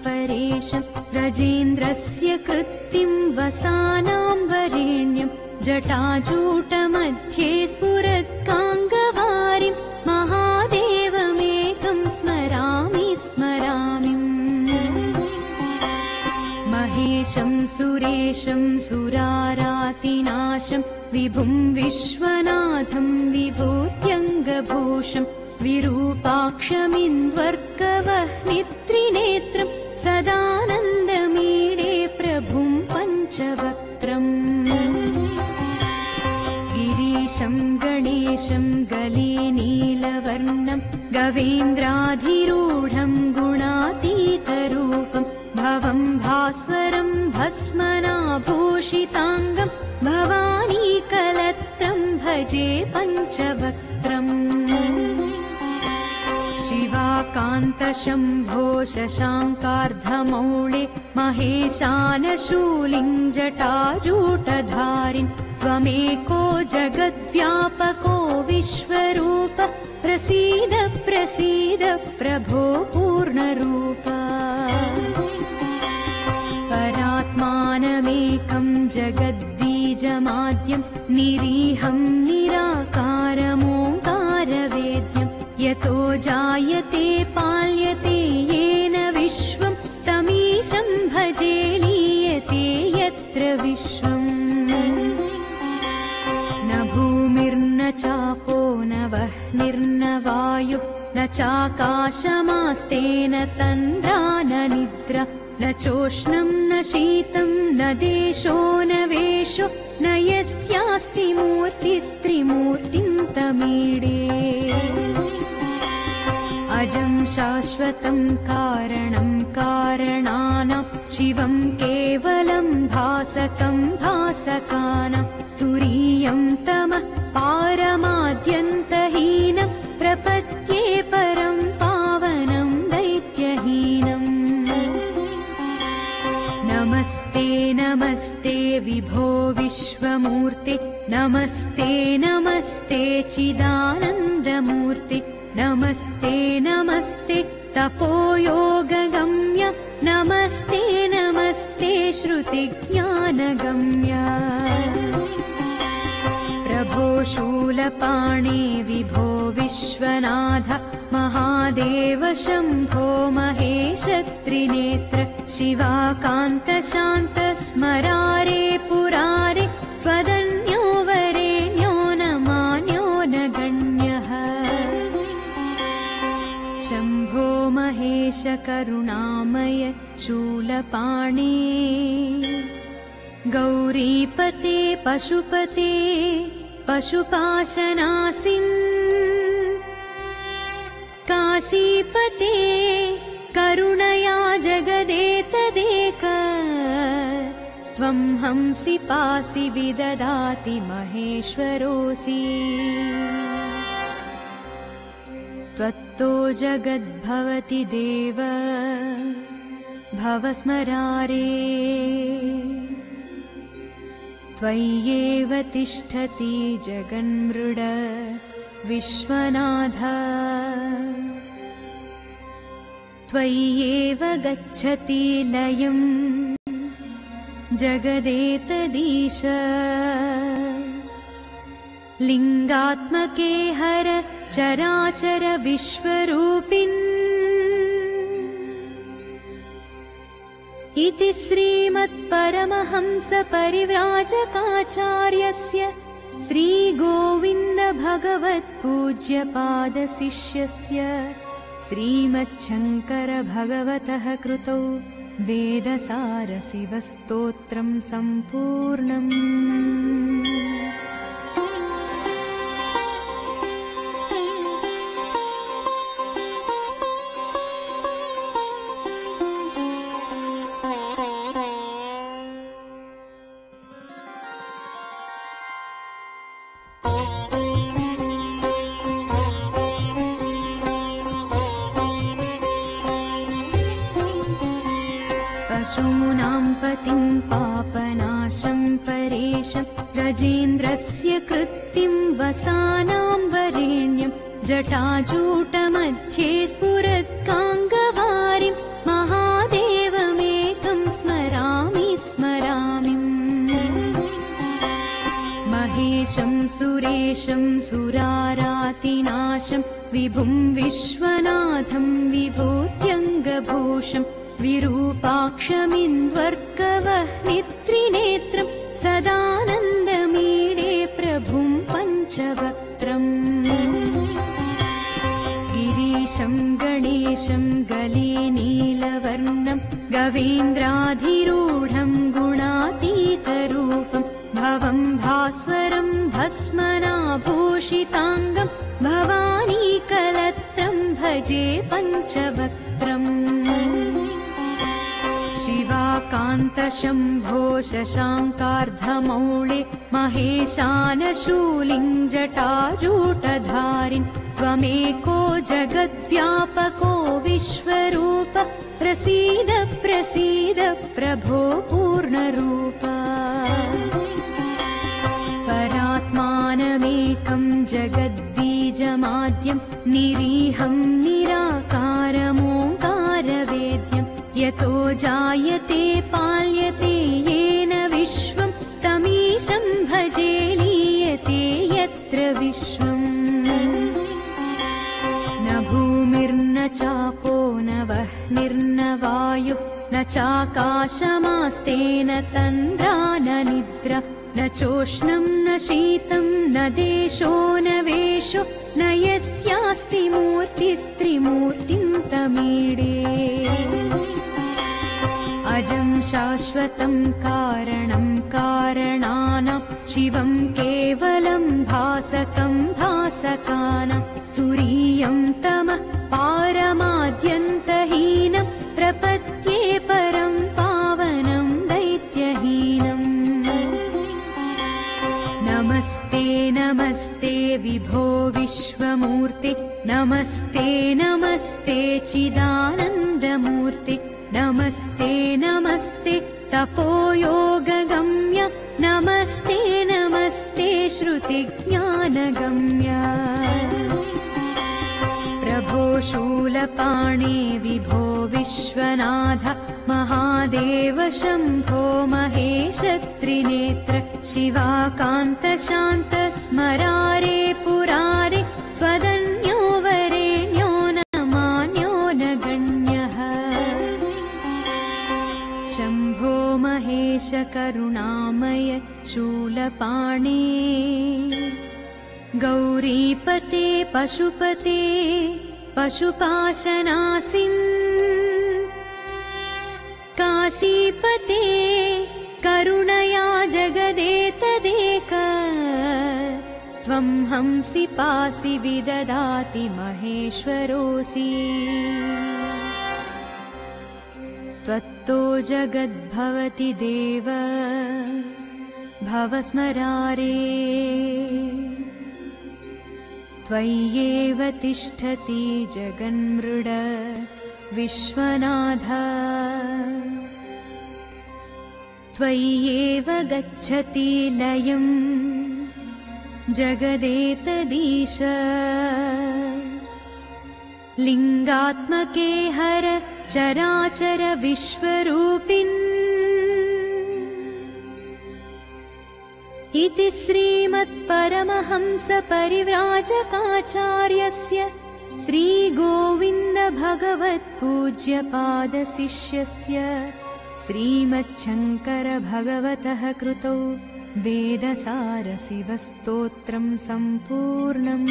परेशं गजेन्द्रस्य कृत्तिं वसानां वरेण्यं जटाजूटमध्ये स्फुरत्काङ्गवारिं महादेवमेकं स्मरामि स्मरामि महेशं सुरेशं सुरारातिनाशं विभुं विश्वनाथं विभूत्यङ्गभूषं विरूपाक्षमिन्द्वर्कवह्नित्रिनेत्रं सदानन्दमीडे प्रभुं पञ्चवक्त्रम् गिरीशं गणेशं गले नीलवर्णं गवेन्द्राधिरूढं गुणातीतरूपं भवं भास्वरं भस्मनाभूषिताङ्गं भवानीकलत्रं भजे पञ्चवक्त्रम् शिवाकान्तशम्भो शशाङ्कार्धमौळे महेशानशूलिं जटाजूटधारिन् त्वमेको जगद्व्यापको विश्वरूप प्रसीद प्रसीद प्रभो पूर्णरूप परात्मानमेकं जगद्बीजमाद्यं निरीहं निराकारमोङ्कारवेद्यं यतो जायते पाल्यते येन विश्वं तमीशं भजे लीयते यत्र विश्वम् न भूमिर्न चापो न वह्निर्न वायुः न चाकाशमास्तेन तन्द्रा न निद्रा न चोष्णं न शीतं न देशो न वेशो न यस्यास्ति मूर्तिस्त्रिमूर्तिं तमीडे अजं शाश्वतं कारणं कारणानां शिवं केवलं भासकं भासकानां तुरीयं तमः पारमाद्यन्तहीनं प्रपद्ये परं पावनं दैत्यहीनम् नमस्ते नमस्ते विभो विश्वमूर्ते नमस्ते नमस्ते चिदानन्दमूर्ते नमस्ते नमस्ते तपोयोगगम्य नमस्ते नमस्ते श्रुतिज्ञानगम्य प्रभो शूलपाणे विभो विश्वनाथ महादेव शम्भो महेश त्रिनेत्र शिवाकान्त शान्त स्मरारे पुरारे त्वदन्यो वरेण्यो न मान्यो न गण्यः शम्भो महेश करुणामय शूलपाणे गौरीपते पशुपते पशुपाशनासिन् काशीपते करुणया जगदेतदेक स्वं हंसि पासि विददाति महेश्वरोऽसि त्वत्तो जगद्भवति देव भवस्मरारे त्वय्येव तिष्ठति जगन्मृड विश्वनाथ त्वय्येव गच्छति लयं जगदेतदीश लिङ्गात्मके हर चराचर विश्वरूपिन् इति श्रीमत्परमहंस परिव्राजकाचार्यस्य श्रीगोविन्द भगवत्पूज्यपादशिष्यस्य श्रीमच्छङ्कर भगवतः कृतौ वेदसारशिवस्तोत्रं सम्पूर्णम्। पशूनां पतिं पापनाशं परेशं गजेन्द्रस्य कृत्तिं वसानां वरेण्यं जटाजूटमध्ये स्फुरत्काङ्गवारिं महादेव सुरेशं सुरारातिनाशं विभुं विश्वनाथं विभूत्यङ्गभूषं विरूपाक्षमिन्द्वर्कवह्नित्रिनेत्रं सदानन्दमीडे प्रभुं पञ्चवक्त्रम् गिरीशं गणेशं गले नीलवर्णं गवेन्द्राधिरूढं गुणातीतरूपं भवं भास्वरं भस्मनाभूषिताङ्गं भवानीकलत्रं भजे पञ्चवक्त्रम् शिवाकान्तशम्भो शशाङ्कार्धमौळे महेशानशूलिञ्जटाजूटधारिन् त्वमेको जगद्व्यापको विश्वरूप प्रसीद प्रसीद प्रभो पूर्णरूप परात्मानमेकं जगद्बीजमाद्यं निरीहं निराकारमोङ्कारवेद्यं यतो जायते पाल्यते येन विश्वं तमीशं भजे लीयते यत्र विश्वम् न भूमिर्न चापो न वह्निर्न वायुः न चाकाशमास्तेन तन्द्रा न निद्रा न चोष्णं न शीतं न देशो न वेशो न यस्यास्ति मूर्तिस्त्रिमूर्तिं तमीडे अजं शाश्वतं कारणं कारणानां शिवं केवलं भासकं भासकानां तुरीयं तमः पारमाद्यन्तहीनं प्रपद्ये परं पावनं दैत्यहीनम् नमस्ते नमस्ते विभो विश्वमूर्ते नमस्ते नमस्ते चिदानन्दमूर्ते नमस्ते नमस्ते तपोयोगगम्य नमस्ते नमस्ते श्रुतिज्ञानगम्य प्रभो शूलपाणे विभो विश्वनाथ महादेव शम्भो महेश त्रिनेत्र शिवाकान्त शान्त स्मरारे पुरारे त्वदन्यो वरेण्यो न मान्यो न गण्यः शम्भो महेश करुणामय शूलपाणे गौरीपते पशुपते पशुपाशनासिन् काशीपते करुणया जगदेतदेक स्वं हंसि पासि विददाति महेश्वरोऽसि त्वत्तो जगद्भवति देव भवस्मरारे त्वय्येव तिष्ठति जगन्मृड विश्वनाथ त्वय्येव गच्छति लयं जगदेतदीश लिङ्गात्मके हर चराचर विश्वरूपिन् इति श्रीमत्परमहंस परिव्राजकाचार्यस्य श्रीगोविन्द भगवत्पूज्यपादशिष्यस्य श्रीमच्छङ्कर भगवतः कृतौ वेदसारशिवस्तोत्रं सम्पूर्णम्।